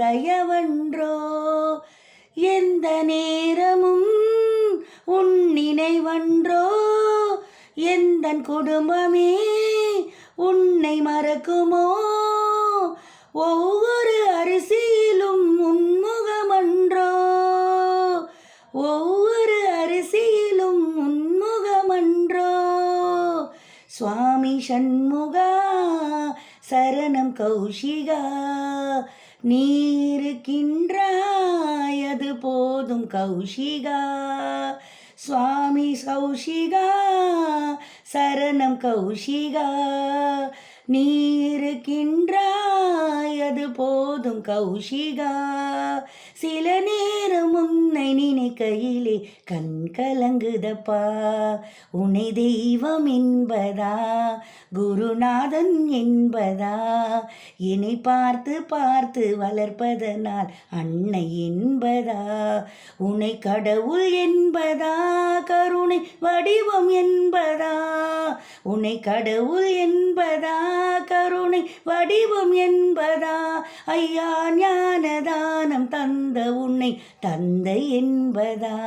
தயவன்றோ. எந்த நேரமும் உன் நினைவன்றோ. எந்தன் குடும்பமே உன்னை மறக்குமோ. ஒவ்வொரு அரிசியிலும் உன்முகமன்றோ. ஒவ்வொரு அரிசியிலும் உன்முகமன்றோ. சுவாமி சண்முகா சரணம் கௌஷிகா. நீ இருக்கின்றாய் அது போதும் கௌஷிகா. சுவாமி கௌஷிகா சரணம் கௌஷிகா. நீ இருக்கின்றாய் அது போதும் கௌஷிகா. சில நேரம் உன்னை நினைக்கையிலே கண் கலங்குதப்பா. உன்னை தெய்வம் என்பதா குருநாதன் என்பதா. என்னை பார்த்து பார்த்து வளர்ப்பதனால் அன்னை என்பதா. உன்னை கடவுள் என்பதா கருணை வடிவம் என்பதா. உன்னை கடவுள் என்பதா கருணை வடிவம் என்பதா. ஐயா ஞானதானம் தந்த உன்னை தந்தை என்பதா.